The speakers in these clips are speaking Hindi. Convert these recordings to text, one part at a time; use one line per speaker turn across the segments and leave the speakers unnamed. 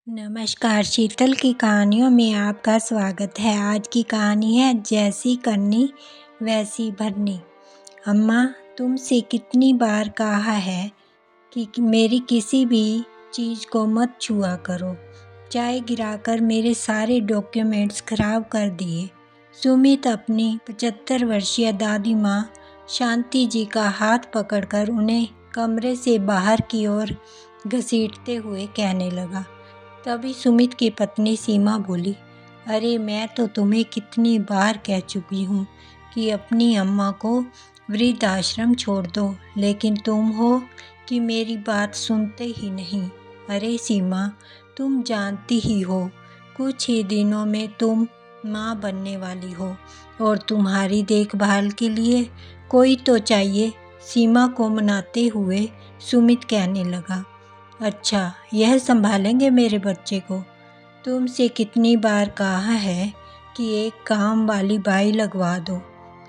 नमस्कार, शीतल की कहानियों में आपका स्वागत है। आज की कहानी है जैसी करनी वैसी भरनी। अम्मा, तुमसे कितनी बार कहा है कि मेरी किसी भी चीज़ को मत छुआ करो। चाय गिराकर मेरे सारे डॉक्यूमेंट्स खराब कर दिए। सुमित अपनी 75 वर्षीय दादी माँ शांति जी का हाथ पकड़कर उन्हें कमरे से बाहर की ओर घसीटते हुए कहने लगा। तभी सुमित की पत्नी सीमा बोली, अरे मैं तो तुम्हें कितनी बार कह चुकी हूँ कि अपनी अम्मा को वृद्धाश्रम छोड़ दो, लेकिन तुम हो कि मेरी बात सुनते ही नहीं। अरे सीमा, तुम जानती ही हो, कुछ ही दिनों में तुम माँ बनने वाली हो और तुम्हारी देखभाल के लिए कोई तो चाहिए। सीमा को मनाते हुए सुमित कहने लगा, अच्छा, यह संभालेंगे मेरे बच्चे को? तुमसे कितनी बार कहा है कि एक काम वाली बाई लगवा दो,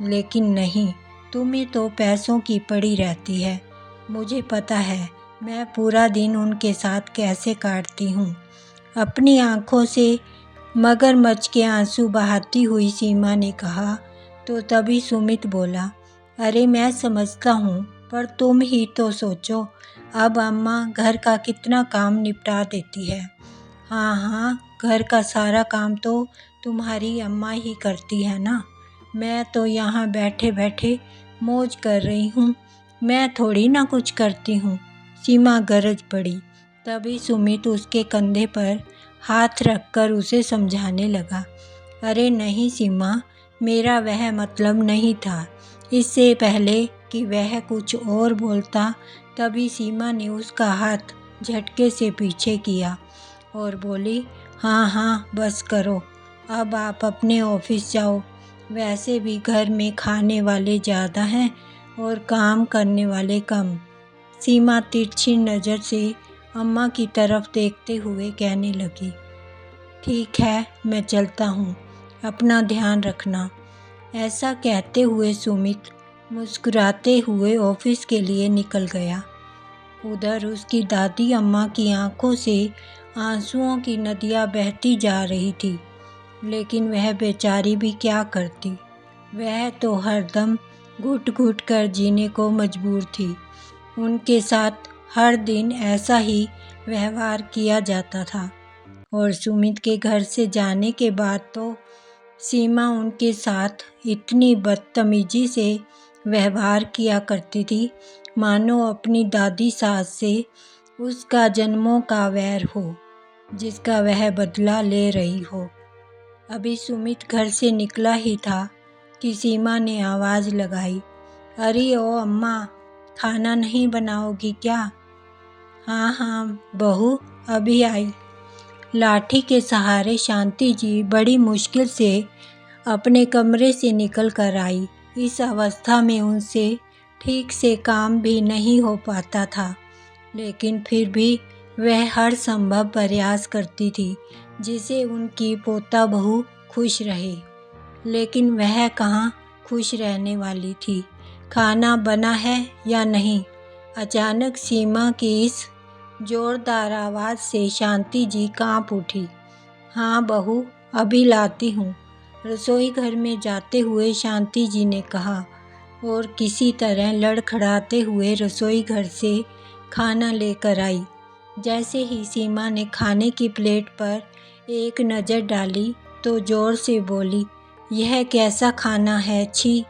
लेकिन नहीं, तुम्हें तो पैसों की पड़ी रहती है। मुझे पता है मैं पूरा दिन उनके साथ कैसे काटती हूँ। अपनी आंखों से मगरमच्छ के आंसू बहाती हुई सीमा ने कहा। तो तभी सुमित बोला, अरे मैं समझता हूँ, पर तुम ही तो सोचो, अब अम्मा घर का कितना काम निपटा देती है। हाँ, घर का सारा काम तो तुम्हारी अम्मा ही करती है ना। मैं तो यहाँ बैठे बैठे मौज कर रही हूँ, मैं थोड़ी ना कुछ करती हूँ। सीमा गरज पड़ी। तभी सुमित उसके कंधे पर हाथ रखकर उसे समझाने लगा, अरे नहीं सीमा, मेरा वह मतलब नहीं था। इससे पहले कि वह कुछ और बोलता, तभी सीमा ने उसका हाथ झटके से पीछे किया और बोली, हाँ, बस करो, अब आप अपने ऑफिस जाओ। वैसे भी घर में खाने वाले ज़्यादा हैं और काम करने वाले कम। सीमा तिरछी नज़र से अम्मा की तरफ देखते हुए कहने लगी, ठीक है, मैं चलता हूँ, अपना ध्यान रखना। ऐसा कहते हुए सुमित मुस्कुराते हुए ऑफिस के लिए निकल गया। उधर उसकी दादी अम्मा की आंखों से आंसुओं की नदियाँ बहती जा रही थी, लेकिन वह बेचारी भी क्या करती। वह तो हरदम घुट घुट कर जीने को मजबूर थी। उनके साथ हर दिन ऐसा ही व्यवहार किया जाता था और सुमित के घर से जाने के बाद तो सीमा उनके साथ इतनी बदतमीजी से व्यवहार किया करती थी, मानो अपनी दादी सास से उसका जन्मों का वैर हो, जिसका वह बदला ले रही हो। अभी सुमित घर से निकला ही था कि सीमा ने आवाज़ लगाई, अरे ओ अम्मा, खाना नहीं बनाओगी क्या? हाँ, बहू, अभी आई। लाठी के सहारे शांति जी बड़ी मुश्किल से अपने कमरे से निकल कर आई। इस अवस्था में उनसे ठीक से काम भी नहीं हो पाता था, लेकिन फिर भी वह हर संभव प्रयास करती थी जिससे उनकी पोता बहू खुश रहे। लेकिन वह कहाँ खुश रहने वाली थी। खाना बना है या नहीं? अचानक सीमा की इस जोरदार आवाज़ से शांति जी काँप उठी। हाँ बहू, अभी लाती हूँ, रसोई घर में जाते हुए शांति जी ने कहा और किसी तरह लड़खड़ाते हुए रसोई घर से खाना लेकर आई। जैसे ही सीमा ने खाने की प्लेट पर एक नज़र डाली तो ज़ोर से बोली, यह कैसा खाना है, छी!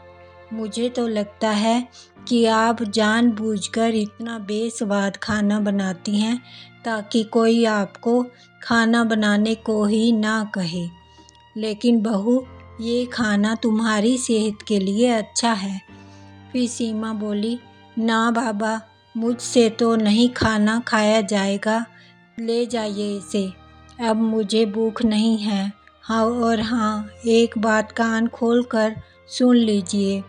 मुझे तो लगता है कि आप जानबूझकर इतना बेस्वाद खाना बनाती हैं ताकि कोई आपको खाना बनाने को ही ना कहे। लेकिन बहू, ये खाना तुम्हारी सेहत के लिए अच्छा है। फिर सीमा बोली, ना बाबा, मुझसे तो नहीं खाना खाया जाएगा, ले जाइए इसे, अब मुझे भूख नहीं है। हाँ, और हाँ, एक बात कान खोल कर सुन लीजिए,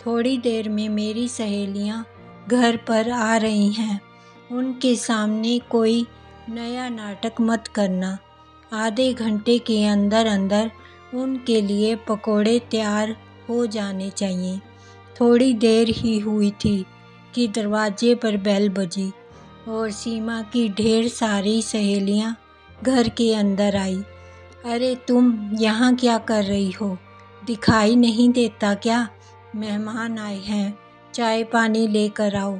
थोड़ी देर में मेरी सहेलियाँ घर पर आ रही हैं, उनके सामने कोई नया नाटक मत करना। आधे घंटे के अंदर अंदर उनके लिए पकोड़े तैयार हो जाने चाहिए। थोड़ी देर ही हुई थी कि दरवाजे पर बेल बजी और सीमा की ढेर सारी सहेलियाँ घर के अंदर आई। अरे तुम यहाँ क्या कर रही हो? दिखाई नहीं देता क्या? मेहमान आए हैं, चाय पानी लेकर आओ।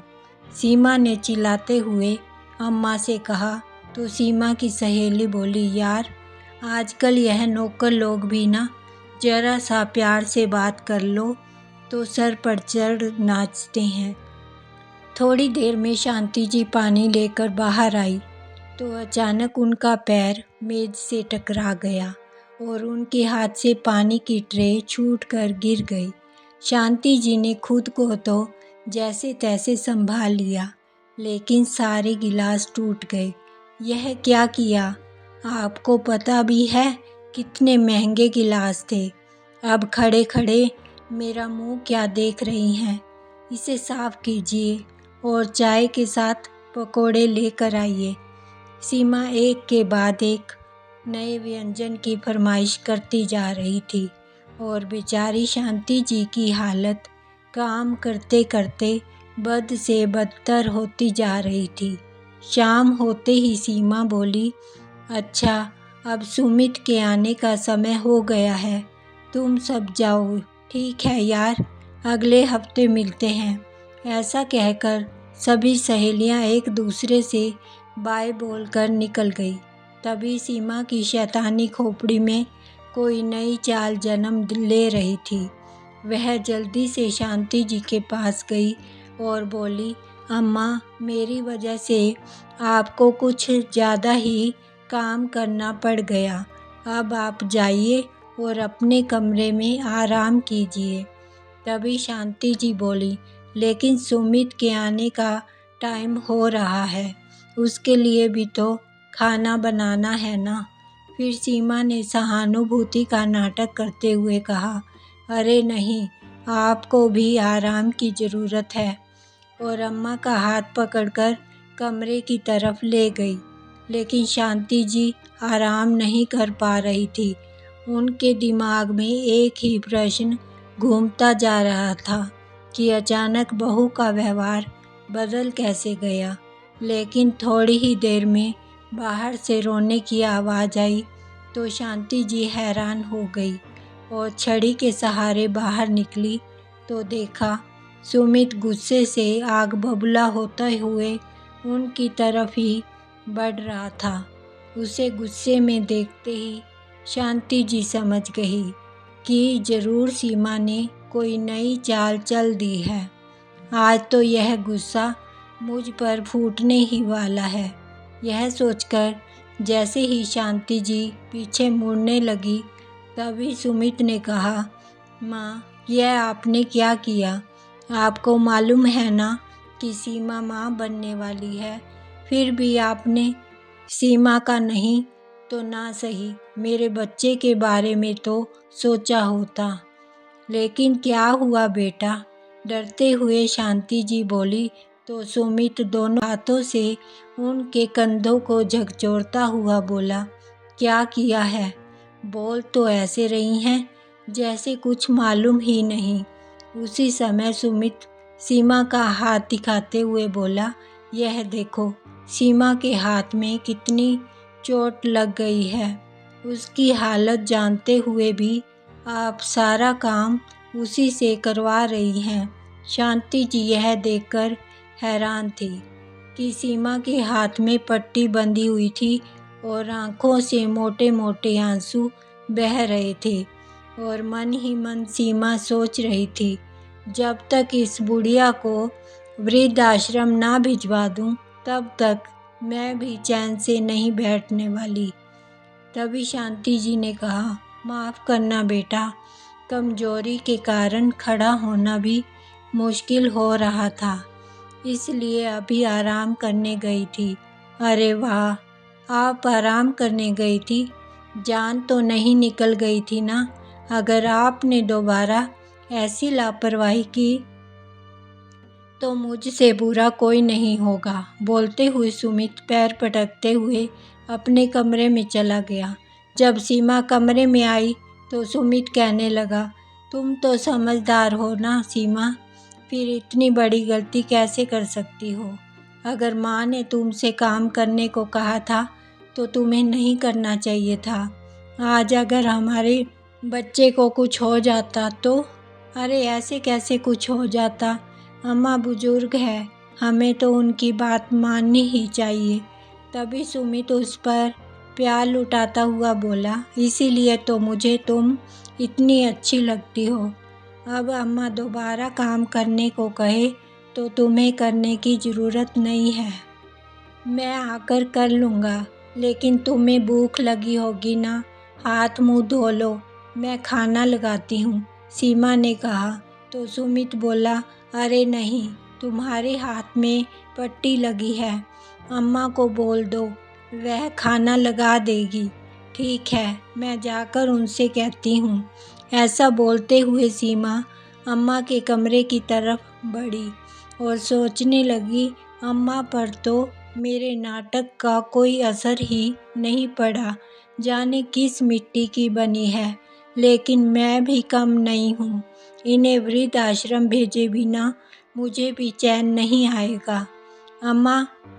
सीमा ने चिल्लाते हुए अम्मा से कहा। तो सीमा की सहेली बोली, यार आजकल यह नौकर लोग भी ना जरा सा प्यार से बात कर लो तो सर पर चढ़ नाचते हैं। थोड़ी देर में शांति जी पानी लेकर बाहर आई तो अचानक उनका पैर मेज से टकरा गया और उनके हाथ से पानी की ट्रे छूटकर गिर गई। शांति जी ने खुद को तो जैसे तैसे संभाल लिया, लेकिन सारे गिलास टूट गए। यह क्या किया? आपको पता भी है कितने महंगे गिलास थे। अब खड़े खड़े मेरा मुंह क्या देख रही हैं? इसे साफ कीजिए और चाय के साथ पकोड़े लेकर आइए। सीमा एक के बाद एक नए व्यंजन की फरमाइश करती जा रही थी और बेचारी शांति जी की हालत काम करते करते बद से बदतर होती जा रही थी। शाम होते ही सीमा बोली, अच्छा अब सुमित के आने का समय हो गया है, तुम सब जाओ। ठीक है यार, अगले हफ्ते मिलते हैं। ऐसा कहकर सभी सहेलियां एक दूसरे से बाय बोलकर निकल गई। तभी सीमा की शैतानी खोपड़ी में कोई नई चाल जन्म ले रही थी। वह जल्दी से शांति जी के पास गई और बोली, अम्मा मेरी वजह से आपको कुछ ज़्यादा ही काम करना पड़ गया। अब आप जाइए और अपने कमरे में आराम कीजिए। तभी शांति जी बोली, लेकिन सुमित के आने का टाइम हो रहा है, उसके लिए भी तो खाना बनाना है ना। फिर सीमा ने सहानुभूति का नाटक करते हुए कहा, अरे नहीं, आपको भी आराम की ज़रूरत है, और अम्मा का हाथ पकड़कर कमरे की तरफ ले गई। लेकिन शांति जी आराम नहीं कर पा रही थी। उनके दिमाग में एक ही प्रश्न घूमता जा रहा था कि अचानक बहू का व्यवहार बदल कैसे गया। लेकिन थोड़ी ही देर में बाहर से रोने की आवाज़ आई तो शांति जी हैरान हो गई और छड़ी के सहारे बाहर निकली तो देखा सुमित गुस्से से आग बबूला होते हुए उनकी तरफ ही बढ़ रहा था। उसे गुस्से में देखते ही शांति जी समझ गई कि ज़रूर सीमा ने कोई नई चाल चल दी है। आज तो यह गुस्सा मुझ पर फूटने ही वाला है। यह सोचकर जैसे ही शांति जी पीछे मुड़ने लगी तभी सुमित ने कहा, माँ यह आपने क्या किया? आपको मालूम है ना कि सीमा माँ बनने वाली है, फिर भी आपने सीमा का नहीं तो ना सही मेरे बच्चे के बारे में तो सोचा होता। लेकिन क्या हुआ बेटा? डरते हुए शांति जी बोली तो सुमित दोनों हाथों से उनके कंधों को झकझोरता हुआ बोला, क्या किया है? बोल तो ऐसे रही हैं जैसे कुछ मालूम ही नहीं। उसी समय सुमित सीमा का हाथ दिखाते हुए बोला, यह देखो सीमा के हाथ में कितनी चोट लग गई है। उसकी हालत जानते हुए भी आप सारा काम उसी से करवा रही हैं। शांति जी यह देखकर हैरान थी कि सीमा के हाथ में पट्टी बंधी हुई थी और आंखों से मोटे मोटे आंसू बह रहे थे और मन ही मन सीमा सोच रही थी, जब तक इस बुढ़िया को वृद्ध आश्रम ना भिजवा दूं तब तक मैं भी चैन से नहीं बैठने वाली। तभी शांति जी ने कहा, माफ़ करना बेटा, कमजोरी के कारण खड़ा होना भी मुश्किल हो रहा था, इसलिए अभी आराम करने गई थी। अरे वाह, आप आराम करने गई थी? जान तो नहीं निकल गई थी ना? अगर आपने दोबारा ऐसी लापरवाही की तो मुझसे बुरा कोई नहीं होगा। बोलते हुए सुमित पैर पटकते हुए अपने कमरे में चला गया। जब सीमा कमरे में आई तो सुमित कहने लगा, तुम तो समझदार हो ना सीमा, फिर इतनी बड़ी गलती कैसे कर सकती हो? अगर माँ ने तुमसे काम करने को कहा था तो तुम्हें नहीं करना चाहिए था। आज अगर हमारे बच्चे को कुछ हो जाता तो। अरे ऐसे कैसे कुछ हो जाता, अम्मा बुजुर्ग है, हमें तो उनकी बात माननी ही चाहिए। तभी सुमित उस पर प्यार लुटाता हुआ बोला, इसीलिए तो मुझे तुम इतनी अच्छी लगती हो। अब अम्मा दोबारा काम करने को कहे तो तुम्हें करने की ज़रूरत नहीं है, मैं आकर कर लूँगा। लेकिन तुम्हें भूख लगी होगी ना, हाथ मुंह धो लो, मैं खाना लगाती हूँ, सीमा ने कहा। तो सुमित बोला, अरे नहीं, तुम्हारे हाथ में पट्टी लगी है, अम्मा को बोल दो, वह खाना लगा देगी। ठीक है, मैं जाकर उनसे कहती हूँ। ऐसा बोलते हुए सीमा अम्मा के कमरे की तरफ बढ़ी और सोचने लगी, अम्मा पर तो मेरे नाटक का कोई असर ही नहीं पड़ा, जाने किस मिट्टी की बनी है। लेकिन मैं भी कम नहीं हूँ, इन्हें वृद्ध आश्रम भेजे बिना मुझे भी चैन नहीं आएगा। अम्मा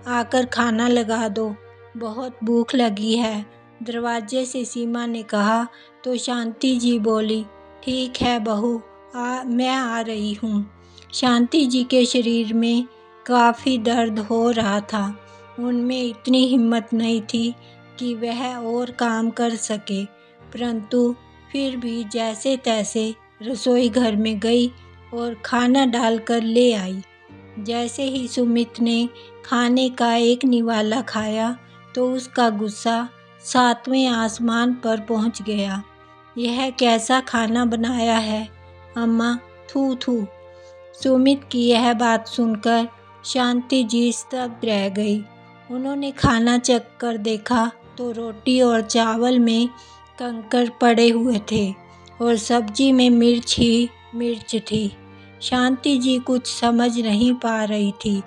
आकर खाना लगा दो, बहुत भूख लगी है, दरवाजे से सीमा ने कहा। तो शांति जी बोली, ठीक है बहू, मैं आ रही हूँ। शांति जी के शरीर में काफ़ी दर्द हो रहा था, उनमें इतनी हिम्मत नहीं थी कि वह और काम कर सके, परंतु फिर भी जैसे तैसे रसोई घर में गई और खाना डालकर ले आई। जैसे ही सुमित ने खाने का एक निवाला खाया तो उसका गुस्सा 7वें आसमान पर पहुंच गया। यह कैसा खाना बनाया है अम्मा, थू थू। सुमित की यह बात सुनकर शांति जी स्तब्ध रह गई। उन्होंने खाना चख कर देखा तो रोटी और चावल में कंकड़ पड़े हुए थे और सब्जी में मिर्च ही मिर्च थी। शांति जी कुछ समझ नहीं पा रही थी,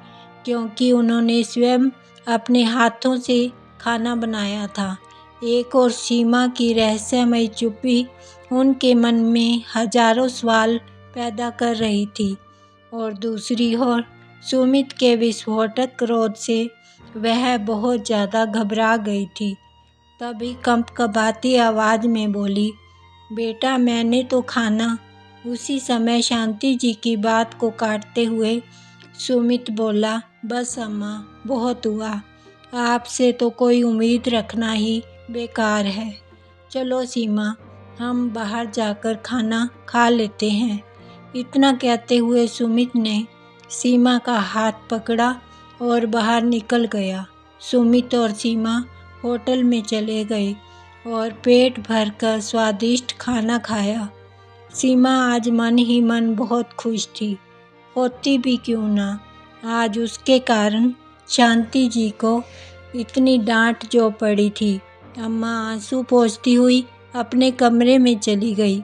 क्योंकि उन्होंने स्वयं अपने हाथों से खाना बनाया था। एक और सीमा की रहस्यमयी चुप्पी उनके मन में हजारों सवाल पैदा कर रही थी, और दूसरी ओर सुमित के विस्फोटक क्रोध से वह बहुत ज़्यादा घबरा गई थी। तभी कंपकपाती आवाज़ में बोली, बेटा मैंने तो खाना। उसी समय शांति जी की बात को काटते हुए सुमित बोला, बस अम्मा, बहुत हुआ, आपसे तो कोई उम्मीद रखना ही बेकार है। चलो सीमा, हम बाहर जाकर खाना खा लेते हैं। इतना कहते हुए सुमित ने सीमा का हाथ पकड़ा और बाहर निकल गया। सुमित और सीमा होटल में चले गए और पेट भरकर स्वादिष्ट खाना खाया। सीमा आज मन ही मन बहुत खुश थी, होती भी क्यों ना। आज उसके कारण शांति जी को इतनी डांट जो पड़ी थी। अम्मा आंसू पोंछती हुई अपने कमरे में चली गई।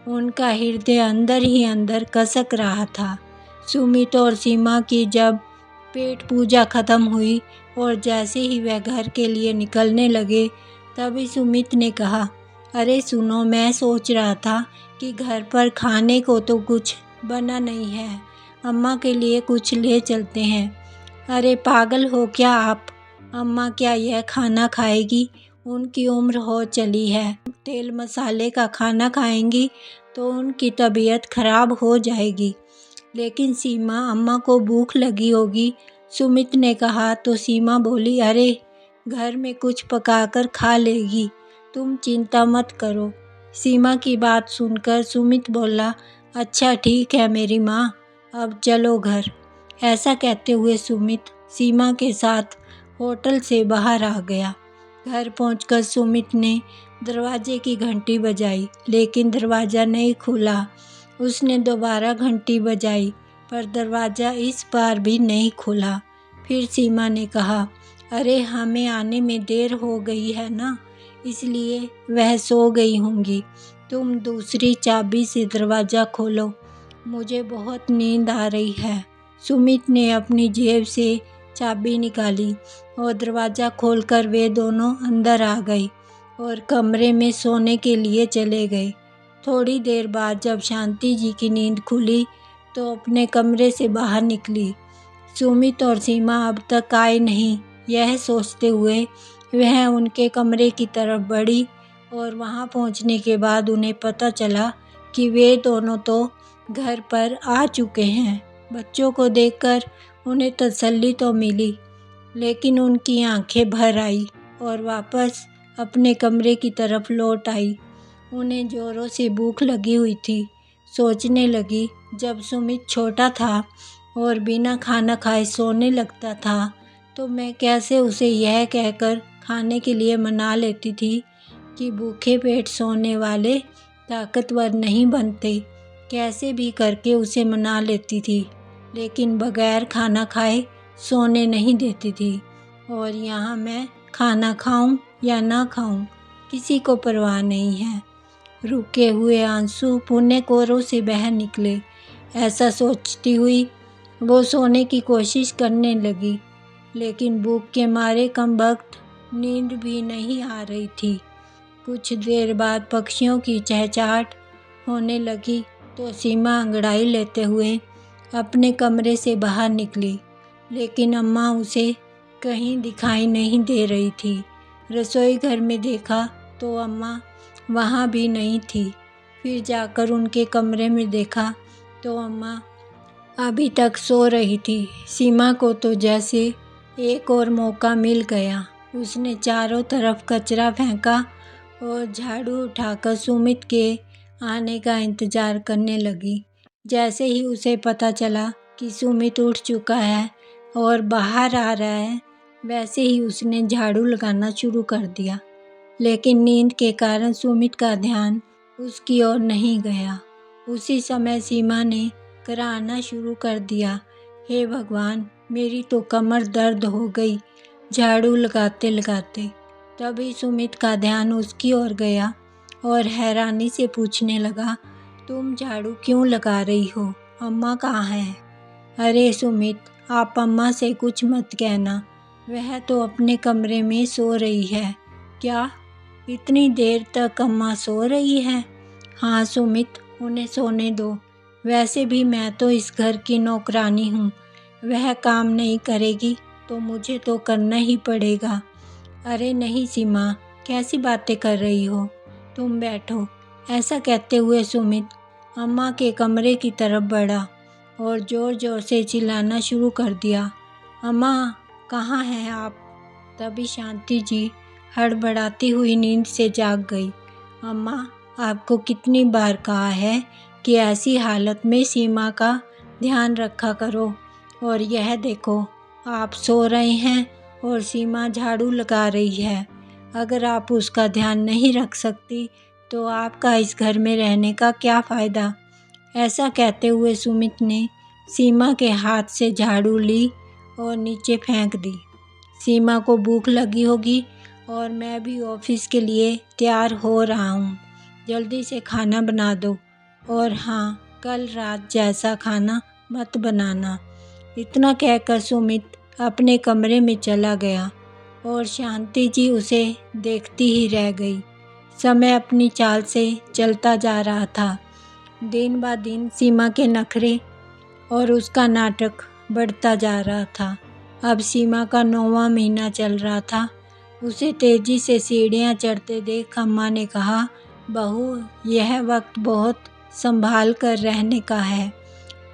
उनका हृदय अंदर ही अंदर कसक रहा था। सुमित और सीमा की जब पेट पूजा खत्म हुई और जैसे ही वह घर के लिए निकलने लगे, तभी सुमित ने कहा, अरे सुनो, मैं सोच रहा था कि घर पर खाने को तो कुछ बना नहीं है, अम्मा के लिए कुछ ले चलते हैं। अरे पागल हो क्या आप, अम्मा क्या यह खाना खाएगी? उनकी उम्र हो चली है, तेल मसाले का खाना खाएंगी तो उनकी तबीयत खराब हो जाएगी। लेकिन सीमा, अम्मा को भूख लगी होगी, सुमित ने कहा। तो सीमा बोली, अरे घर में कुछ पकाकर खा लेगी, तुम चिंता मत करो। सीमा की बात सुनकर सुमित बोला, अच्छा ठीक है मेरी माँ, अब चलो घर। ऐसा कहते हुए सुमित सीमा के साथ होटल से बाहर आ गया। घर पहुंचकर सुमित ने दरवाजे की घंटी बजाई, लेकिन दरवाज़ा नहीं खुला। उसने दोबारा घंटी बजाई, पर दरवाज़ा इस बार भी नहीं खुला। फिर सीमा ने कहा, अरे हमें आने में देर हो गई है ना, इसलिए वह सो गई होंगी, तुम दूसरी चाबी से दरवाज़ा खोलो, मुझे बहुत नींद आ रही है। सुमित ने अपनी जेब से चाबी निकाली और दरवाज़ा खोलकर वे दोनों अंदर आ गए और कमरे में सोने के लिए चले गए। थोड़ी देर बाद जब शांति जी की नींद खुली तो अपने कमरे से बाहर निकली। सुमित और सीमा अब तक आए नहीं, यह सोचते हुए वह उनके कमरे की तरफ बढ़ी और वहां पहुंचने के बाद उन्हें पता चला कि वे दोनों तो घर पर आ चुके हैं। बच्चों को देखकर उन्हें तसल्ली तो मिली, लेकिन उनकी आंखें भर आई और वापस अपने कमरे की तरफ लौट आई। उन्हें जोरों से भूख लगी हुई थी। सोचने लगी, जब सुमित छोटा था और बिना खाना खाए सोने लगता था तो मैं कैसे उसे यह कहकर खाने के लिए मना लेती थी कि भूखे पेट सोने वाले ताकतवर नहीं बनते। कैसे भी करके उसे मना लेती थी, लेकिन बगैर खाना खाए सोने नहीं देती थी। और यहाँ मैं खाना खाऊं या ना खाऊं, किसी को परवाह नहीं है। रुके हुए आंसू पुण्य कोरों से बह निकले। ऐसा सोचती हुई वो सोने की कोशिश करने लगी, लेकिन भूख के मारे कमबख्त नींद भी नहीं आ रही थी। कुछ देर बाद पक्षियों की चहचहाट होने लगी तो सीमा अंगड़ाई लेते हुए अपने कमरे से बाहर निकली, लेकिन अम्मा उसे कहीं दिखाई नहीं दे रही थी। रसोई घर में देखा तो अम्मा वहाँ भी नहीं थी। फिर जाकर उनके कमरे में देखा तो अम्मा अभी तक सो रही थी। सीमा को तो जैसे एक और मौका मिल गया। उसने चारों तरफ कचरा फेंका और झाड़ू उठाकर सुमित के आने का इंतजार करने लगी। जैसे ही उसे पता चला कि सुमित उठ चुका है और बाहर आ रहा है, वैसे ही उसने झाड़ू लगाना शुरू कर दिया। लेकिन नींद के कारण सुमित का ध्यान उसकी ओर नहीं गया। उसी समय सीमा ने कराहना शुरू कर दिया, हे भगवान, मेरी तो कमर दर्द हो गई झाड़ू लगाते लगाते। तभी सुमित का ध्यान उसकी ओर गया और हैरानी से पूछने लगा, तुम झाड़ू क्यों लगा रही हो? अम्मा कहाँ है? अरे सुमित, आप अम्मा से कुछ मत कहना, वह तो अपने कमरे में सो रही है। क्या इतनी देर तक अम्मा सो रही है? हाँ सुमित, उन्हें सोने दो। वैसे भी मैं तो इस घर की नौकरानी हूँ, वह काम नहीं करेगी तो मुझे तो करना ही पड़ेगा। अरे नहीं सीमा, कैसी बातें कर रही हो, तुम बैठो। ऐसा कहते हुए सुमित अम्मा के कमरे की तरफ बढ़ा और ज़ोर ज़ोर से चिल्लाना शुरू कर दिया, अम्मा कहाँ हैं आप? तभी शांति जी हड़बड़ाती हुई नींद से जाग गई। अम्मा, आपको कितनी बार कहा है कि ऐसी हालत में सीमा का ध्यान रखा करो, और यह देखो आप सो रहे हैं और सीमा झाड़ू लगा रही है। अगर आप उसका ध्यान नहीं रख सकती तो आपका इस घर में रहने का क्या फ़ायदा? ऐसा कहते हुए सुमित ने सीमा के हाथ से झाड़ू ली और नीचे फेंक दी। सीमा को भूख लगी होगी और मैं भी ऑफिस के लिए तैयार हो रहा हूँ, जल्दी से खाना बना दो, और हाँ, कल रात जैसा खाना मत बनाना। इतना कहकर सुमित अपने कमरे में चला गया और शांति जी उसे देखती ही रह गई। समय अपनी चाल से चलता जा रहा था। दिन ब दिन सीमा के नखरे और उसका नाटक बढ़ता जा रहा था। अब सीमा का 9वां महीना चल रहा था। उसे तेजी से सीढ़ियाँ चढ़ते देख अम्मा ने कहा, बहू, यह वक्त बहुत संभाल कर रहने का है।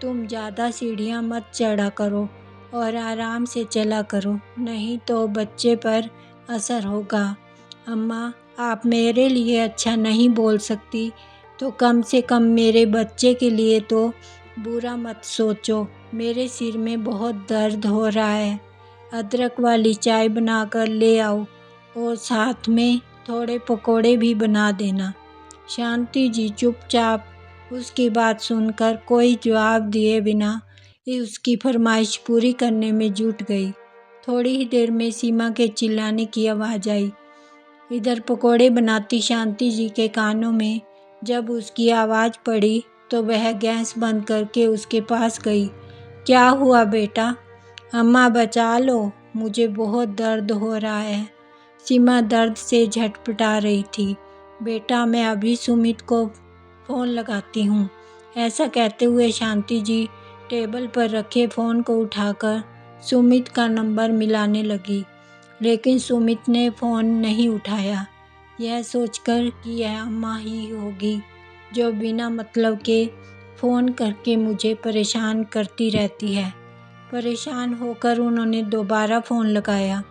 तुम ज़्यादा सीढ़ियाँ मत चढ़ा करो और आराम से चला करो, नहीं तो बच्चे पर असर होगा। अम्मा, आप मेरे लिए अच्छा नहीं बोल सकती तो कम से कम मेरे बच्चे के लिए तो बुरा मत सोचो। मेरे सिर में बहुत दर्द हो रहा है। अदरक वाली चाय बनाकर ले आओ और साथ में थोड़े पकोड़े भी बना देना। शांति जी चुपचाप उसकी बात सुनकर कोई जवाब दिए बिना उसकी फरमाइश पूरी करने में जुट गई। थोड़ी ही देर में सीमा के चिल्लाने की आवाज़ आई। इधर पकोड़े बनाती शांति जी के कानों में जब उसकी आवाज़ पड़ी तो वह गैस बंद करके उसके पास गई। क्या हुआ बेटा? अम्मा बचा लो, मुझे बहुत दर्द हो रहा है। सीमा दर्द से झटपटा रही थी। बेटा, मैं अभी सुमित को फ़ोन लगाती हूँ। ऐसा कहते हुए शांति जी टेबल पर रखे फ़ोन को उठाकर सुमित का नंबर मिलाने लगी। लेकिन सुमित ने फ़ोन नहीं उठाया, यह सोचकर कि यह अम्मा ही होगी जो बिना मतलब के फ़ोन करके मुझे परेशान करती रहती है। परेशान होकर उन्होंने दोबारा फ़ोन लगाया,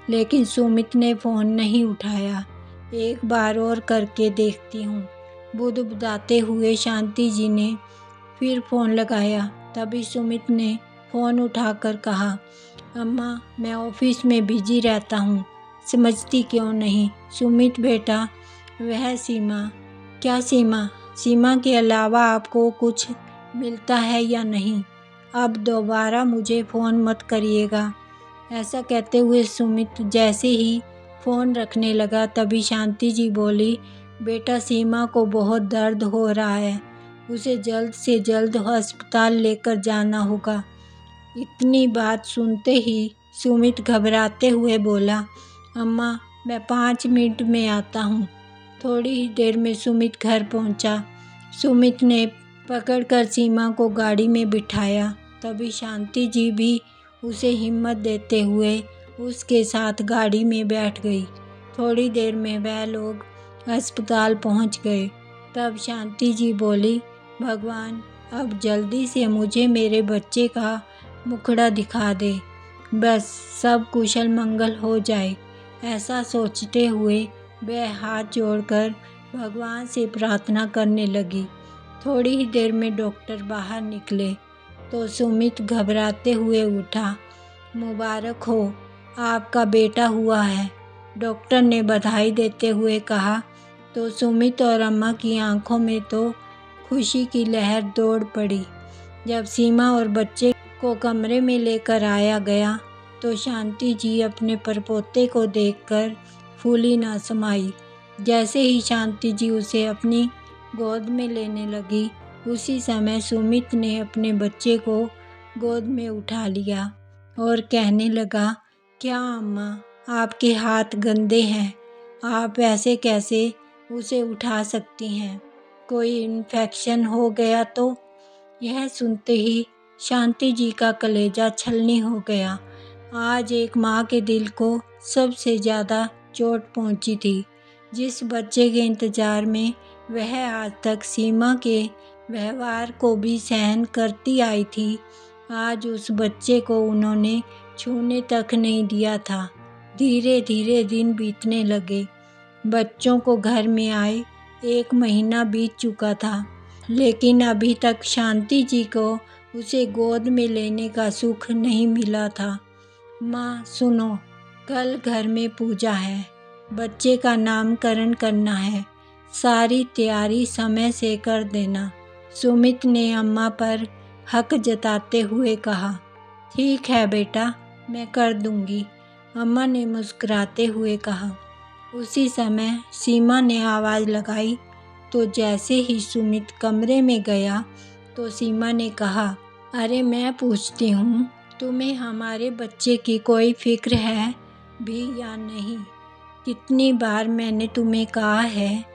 लेकिन सुमित ने फ़ोन नहीं उठाया। एक बार और करके देखती हूँ, बुदबुदाते हुए शांति जी ने फिर फ़ोन लगाया। तभी सुमित ने फ़ोन उठाकर कहा, अम्मा मैं ऑफ़िस में बिज़ी रहता हूँ, समझती क्यों नहीं? सुमित बेटा, वह सीमा। क्या सीमा? सीमा के अलावा आपको कुछ मिलता है या नहीं? अब दोबारा मुझे फ़ोन मत करिएगा। ऐसा कहते हुए सुमित जैसे ही फ़ोन रखने लगा, तभी शांति जी बोली, बेटा सीमा को बहुत दर्द हो रहा है, उसे जल्द से जल्द अस्पताल लेकर जाना होगा। इतनी बात सुनते ही सुमित घबराते हुए बोला, अम्मा मैं 5 मिनट में आता हूँ। थोड़ी ही देर में सुमित घर पहुँचा। सुमित ने पकड़कर सीमा को गाड़ी में बिठाया। तभी शांति जी भी उसे हिम्मत देते हुए उसके साथ गाड़ी में बैठ गई। थोड़ी देर में वह लोग अस्पताल पहुँच गए। तब शांति जी बोली, भगवान अब जल्दी से मुझे मेरे बच्चे का मुखड़ा दिखा दे, बस सब कुशल मंगल हो जाए। ऐसा सोचते हुए वह हाथ जोड़कर भगवान से प्रार्थना करने लगी। थोड़ी ही देर में डॉक्टर बाहर निकले तो सुमित घबराते हुए उठा। मुबारक हो, आपका बेटा हुआ है, डॉक्टर ने बधाई देते हुए कहा। तो सुमित और अम्मा की आंखों में तो खुशी की लहर दौड़ पड़ी। जब सीमा और बच्चे को कमरे में लेकर आया गया तो शांति जी अपने परपोते को देखकर फूली ना समाई। जैसे ही शांति जी उसे अपनी गोद में लेने लगी, उसी समय सुमित ने अपने बच्चे को गोद में उठा लिया और कहने लगा, क्या अम्मा आपके हाथ गंदे हैं, आप ऐसे कैसे उसे उठा सकती हैं? कोई इन्फेक्शन हो गया तो? यह सुनते ही शांति जी का कलेजा छलनी हो गया। आज एक माँ के दिल को सबसे ज़्यादा चोट पहुँची थी। जिस बच्चे के इंतज़ार में वह आज तक सीमा के व्यवहार को भी सहन करती आई थी, आज उस बच्चे को उन्होंने छूने तक नहीं दिया था। धीरे धीरे दिन बीतने लगे। बच्चों को घर में आए 1 महीना बीत चुका था, लेकिन अभी तक शांति जी को उसे गोद में लेने का सुख नहीं मिला था। माँ सुनो, कल घर में पूजा है, बच्चे का नामकरण करना है, सारी तैयारी समय से कर देना। सुमित ने अम्मा पर हक जताते हुए कहा, ठीक है बेटा, मैं कर दूंगी, अम्मा ने मुस्कुराते हुए कहा। उसी समय सीमा ने आवाज़ लगाई तो जैसे ही सुमित कमरे में गया तो सीमा ने कहा, अरे मैं पूछती हूँ, तुम्हें हमारे बच्चे की कोई फिक्र है भी या नहीं? कितनी बार मैंने तुम्हें कहा है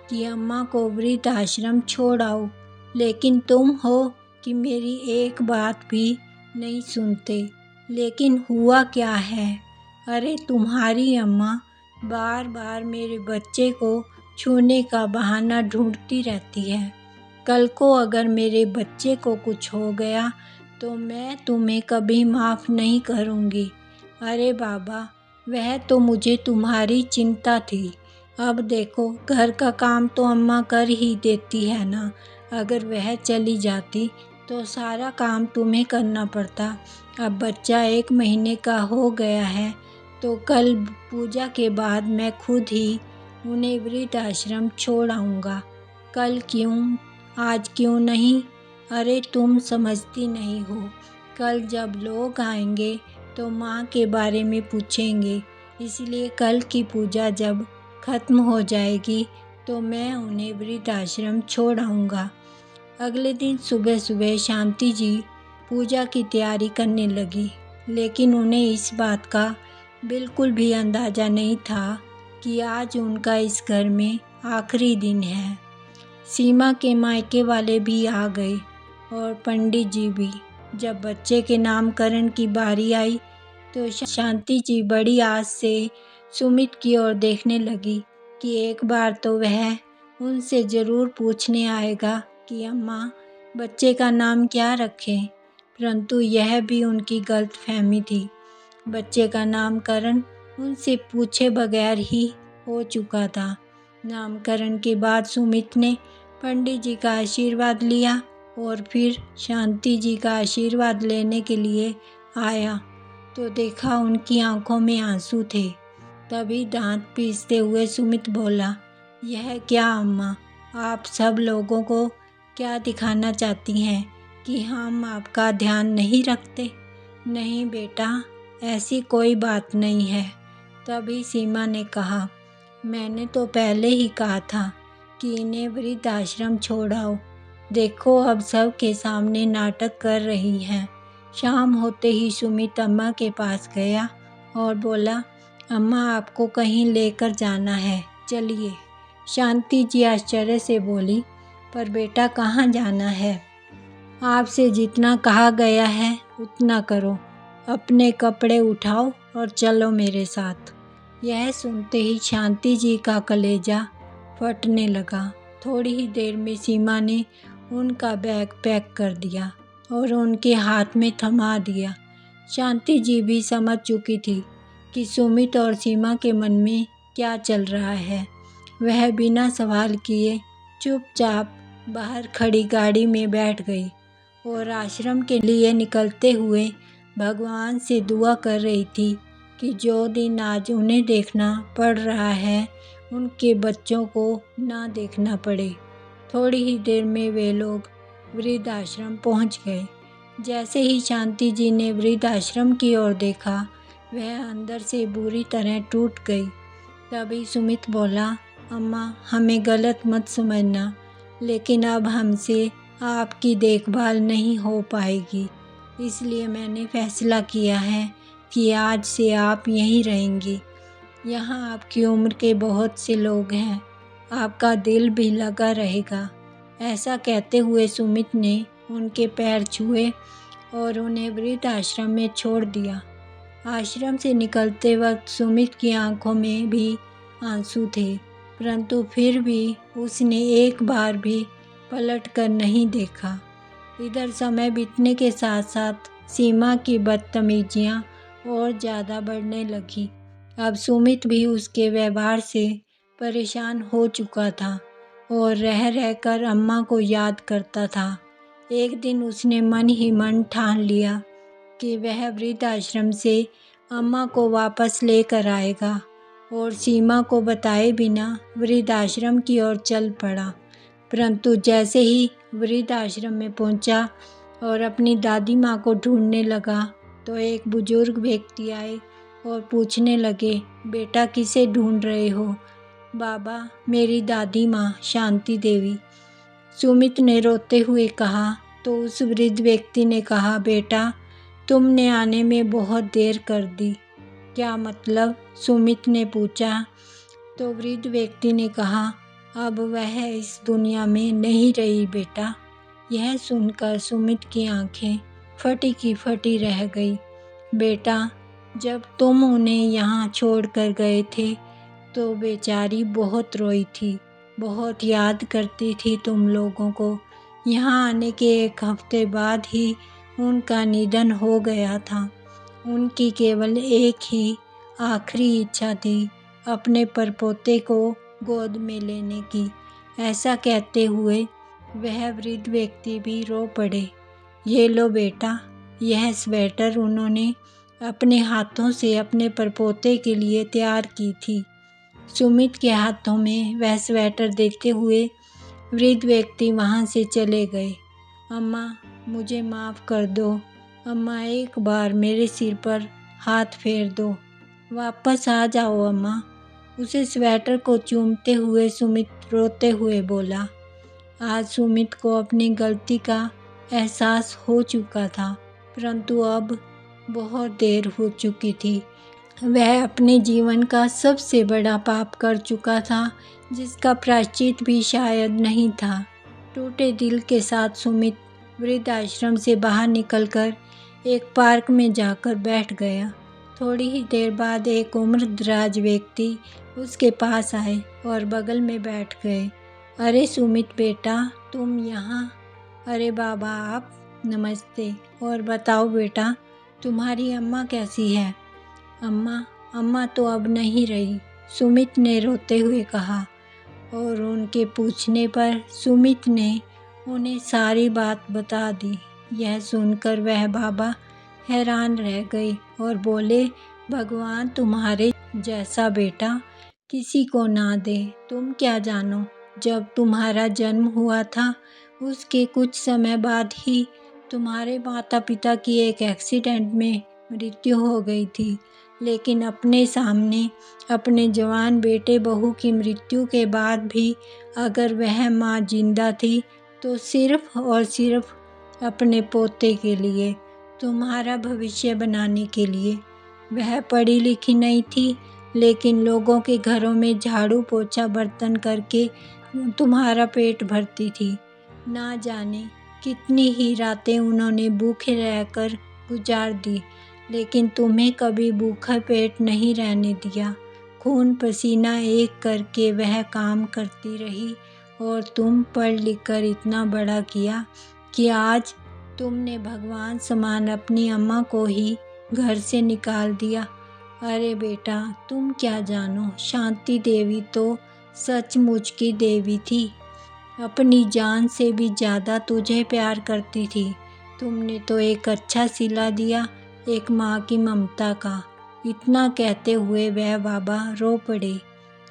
कि अम्मा को वृद्धाश्रम छोड़ आओ, लेकिन तुम हो कि मेरी एक बात भी नहीं सुनते। लेकिन हुआ क्या है? अरे तुम्हारी अम्मा बार बार मेरे बच्चे को छूने का बहाना ढूंढती रहती है। कल को अगर मेरे बच्चे को कुछ हो गया तो मैं तुम्हें कभी माफ़ नहीं करूँगी। अरे बाबा, वह तो मुझे तुम्हारी चिंता थी। अब देखो, घर का काम तो अम्मा कर ही देती है ना। अगर वह चली जाती तो सारा काम तुम्हें करना पड़ता। अब बच्चा 1 महीने का हो गया है तो कल पूजा के बाद मैं खुद ही उन्हें वृद्धाश्रम छोड़ आऊँगा। कल क्यों, आज क्यों नहीं? अरे तुम समझती नहीं हो, कल जब लोग आएंगे तो माँ के बारे में पूछेंगे, इसलिए कल की पूजा जब खत्म हो जाएगी तो मैं उन्हें वृद्धाश्रम छोड़ आऊँगा। अगले दिन सुबह सुबह शांति जी पूजा की तैयारी करने लगी, लेकिन उन्हें इस बात का बिल्कुल भी अंदाज़ा नहीं था कि आज उनका इस घर में आखिरी दिन है। सीमा के मायके वाले भी आ गए और पंडित जी भी। जब बच्चे के नामकरण की बारी आई तो शांति जी बड़ी आस से सुमित की ओर देखने लगी कि एक बार तो वह उनसे ज़रूर पूछने आएगा कि अम्मा बच्चे का नाम क्या रखें, परंतु यह भी उनकी गलतफहमी थी। बच्चे का नामकरण उनसे पूछे बगैर ही हो चुका था। नामकरण के बाद सुमित ने पंडित जी का आशीर्वाद लिया और फिर शांति जी का आशीर्वाद लेने के लिए आया तो देखा उनकी आंखों में आंसू थे। तभी दांत पीसते हुए सुमित बोला, यह क्या अम्मा, आप सब लोगों को क्या दिखाना चाहती हैं कि हम आपका ध्यान नहीं रखते? नहीं बेटा, ऐसी कोई बात नहीं है। तभी सीमा ने कहा, मैंने तो पहले ही कहा था कि इन्हें वृद्धाश्रम छोड़ाओ। देखो अब सब के सामने नाटक कर रही हैं। शाम होते ही सुमित अम्मा के पास गया और बोला, अम्मा आपको कहीं लेकर जाना है, चलिए। शांति जी आश्चर्य से बोली, पर बेटा कहाँ जाना है? आपसे जितना कहा गया है उतना करो। अपने कपड़े उठाओ और चलो मेरे साथ। यह सुनते ही शांति जी का कलेजा फटने लगा। थोड़ी ही देर में सीमा ने उनका बैग पैक कर दिया और उनके हाथ में थमा दिया। शांति जी भी समझ चुकी थी कि सुमित और सीमा के मन में क्या चल रहा है। वह बिना सवाल किए चुपचाप बाहर खड़ी गाड़ी में बैठ गई और आश्रम के लिए निकलते हुए भगवान से दुआ कर रही थी कि जो दिन आज उन्हें देखना पड़ रहा है उनके बच्चों को ना देखना पड़े। थोड़ी ही देर में वे लोग वृद्धाश्रम पहुंच गए। जैसे ही शांति जी ने वृद्धाश्रम की ओर देखा, वह अंदर से बुरी तरह टूट गई। तभी सुमित बोला, अम्मा हमें गलत मत समझना, लेकिन अब हमसे आपकी देखभाल नहीं हो पाएगी, इसलिए मैंने फैसला किया है कि आज से आप यहीं रहेंगी। यहाँ आपकी उम्र के बहुत से लोग हैं, आपका दिल भी लगा रहेगा। ऐसा कहते हुए सुमित ने उनके पैर छुए और उन्हें वृद्धाश्रम में छोड़ दिया। आश्रम से निकलते वक्त सुमित की आंखों में भी आंसू थे, परंतु फिर भी उसने एक बार भी पलट कर नहीं देखा। इधर समय बीतने के साथ साथ सीमा की बदतमीजियाँ और ज़्यादा बढ़ने लगी। अब सुमित भी उसके व्यवहार से परेशान हो चुका था और रह रहकर अम्मा को याद करता था। एक दिन उसने मन ही मन ठान लिया कि वह वृद्धाश्रम से अम्मा को वापस लेकर आएगा और सीमा को बताए बिना वृद्धाश्रम की ओर चल पड़ा। परंतु जैसे ही वृद्धाश्रम में पहुंचा और अपनी दादी माँ को ढूंढने लगा तो एक बुजुर्ग व्यक्ति आए और पूछने लगे, बेटा किसे ढूंढ रहे हो? बाबा, मेरी दादी माँ शांति देवी। सुमित ने रोते हुए कहा तो उस वृद्ध व्यक्ति ने कहा, बेटा तुमने आने में बहुत देर कर दी। क्या मतलब? सुमित ने पूछा। तो वृद्ध व्यक्ति ने कहा, अब वह इस दुनिया में नहीं रही बेटा। यह सुनकर सुमित की आंखें फटी की फटी रह गई। बेटा, जब तुम उन्हें यहाँ छोड़कर गए थे तो बेचारी बहुत रोई थी, बहुत याद करती थी तुम लोगों को। यहाँ आने के एक हफ्ते बाद ही उनका निधन हो गया था। उनकी केवल एक ही आखिरी इच्छा थी, अपने परपोते को गोद में लेने की। ऐसा कहते हुए वह वृद्ध व्यक्ति भी रो पड़े। ये लो बेटा, यह स्वेटर उन्होंने अपने हाथों से अपने परपोते के लिए तैयार की थी। सुमित के हाथों में वह स्वेटर देते हुए वृद्ध व्यक्ति वहाँ से चले गए। अम्मा मुझे माफ़ कर दो। अम्मा एक बार मेरे सिर पर हाथ फेर दो। वापस आ जाओ अम्मा। उसे स्वेटर को चूमते हुए सुमित रोते हुए बोला। आज सुमित को अपनी गलती का एहसास हो चुका था, परंतु अब बहुत देर हो चुकी थी। वह अपने जीवन का सबसे बड़ा पाप कर चुका था, जिसका प्रायश्चित भी शायद नहीं था। टूटे दिल के साथ सुमित वृद्धाश्रम से बाहर निकलकर एक पार्क में जाकर बैठ गया। थोड़ी ही देर बाद एक उम्रदराज व्यक्ति उसके पास आए और बगल में बैठ गए। अरे सुमित बेटा, तुम यहाँ? अरे बाबा आप, नमस्ते। और बताओ बेटा, तुम्हारी अम्मा कैसी है? अम्मा तो अब नहीं रही, सुमित ने रोते हुए कहा। और उनके पूछने पर सुमित ने उन्हें सारी बात बता दी। यह सुनकर वह बाबा हैरान रह गए और बोले, भगवान तुम्हारे जैसा बेटा किसी को ना दे। तुम क्या जानो, जब तुम्हारा जन्म हुआ था उसके कुछ समय बाद ही तुम्हारे माता पिता की एक एक्सीडेंट में मृत्यु हो गई थी। लेकिन अपने सामने अपने जवान बेटे बहू की मृत्यु के बाद भी अगर वह माँ जिंदा थी तो सिर्फ और सिर्फ अपने पोते के लिए, तुम्हारा भविष्य बनाने के लिए। वह पढ़ी लिखी नहीं थी, लेकिन लोगों के घरों में झाड़ू पोछा बर्तन करके तुम्हारा पेट भरती थी। ना जाने कितनी ही रातें उन्होंने भूखे रहकर गुजार दी, लेकिन तुम्हें कभी भूखा पेट नहीं रहने दिया। खून पसीना एक करके वह काम करती रही और तुम पढ़ लिख कर इतना बड़ा किया कि आज तुमने भगवान समान अपनी अम्मा को ही घर से निकाल दिया। अरे बेटा, तुम क्या जानो, शांति देवी तो सचमुच की देवी थी। अपनी जान से भी ज़्यादा तुझे प्यार करती थी। तुमने तो एक अच्छा सिला दिया, एक माँ की ममता का। इतना कहते हुए वह बाबा रो पड़े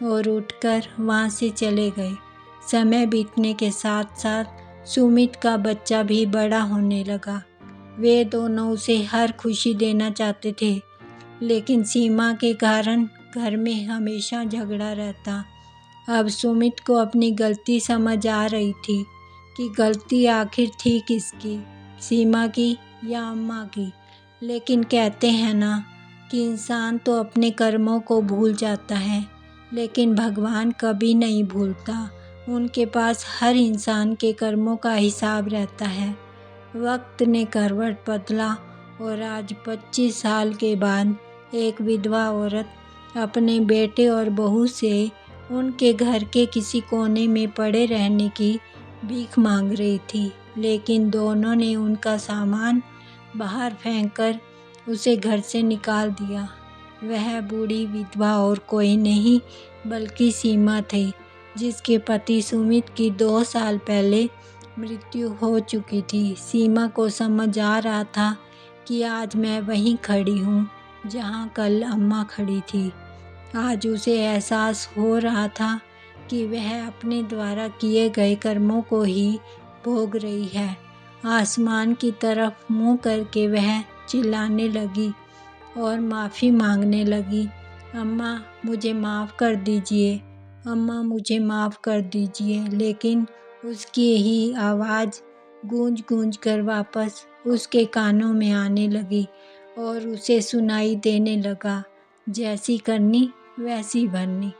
और उठकर वहाँ से चले गए। समय बीतने के साथ साथ सुमित का बच्चा भी बड़ा होने लगा। वे दोनों उसे हर खुशी देना चाहते थे, लेकिन सीमा के कारण घर में हमेशा झगड़ा रहता। अब सुमित को अपनी गलती समझ आ रही थी कि गलती आखिर थी किसकी, सीमा की या अम्मा की। लेकिन कहते हैं ना कि इंसान तो अपने कर्मों को भूल जाता है, लेकिन भगवान कभी नहीं भूलता। उनके पास हर इंसान के कर्मों का हिसाब रहता है। वक्त ने करवट बदला और आज 25 साल के बाद एक विधवा औरत अपने बेटे और बहू से उनके घर के किसी कोने में पड़े रहने की भीख मांग रही थी। लेकिन दोनों ने उनका सामान बाहर फेंककर उसे घर से निकाल दिया। वह बूढ़ी विधवा और कोई नहीं बल्कि सीमा थी, जिसके पति सुमित की 2 साल पहले मृत्यु हो चुकी थी। सीमा को समझ आ रहा था कि आज मैं वहीं खड़ी हूँ जहाँ कल अम्मा खड़ी थी। आज उसे एहसास हो रहा था कि वह अपने द्वारा किए गए कर्मों को ही भोग रही है। आसमान की तरफ मुँह करके वह चिल्लाने लगी और माफ़ी मांगने लगी, अम्मा मुझे माफ़ कर दीजिए, अम्मा मुझे माफ़ कर दीजिए। लेकिन उसकी ही आवाज़ गूंज गूंज कर वापस उसके कानों में आने लगी और उसे सुनाई देने लगा, जैसी करनी वैसी भरनी।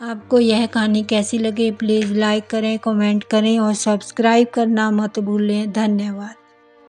आपको यह कहानी कैसी लगी प्लीज़ लाइक करें, कमेंट करें और सब्सक्राइब करना मत भूलें। धन्यवाद।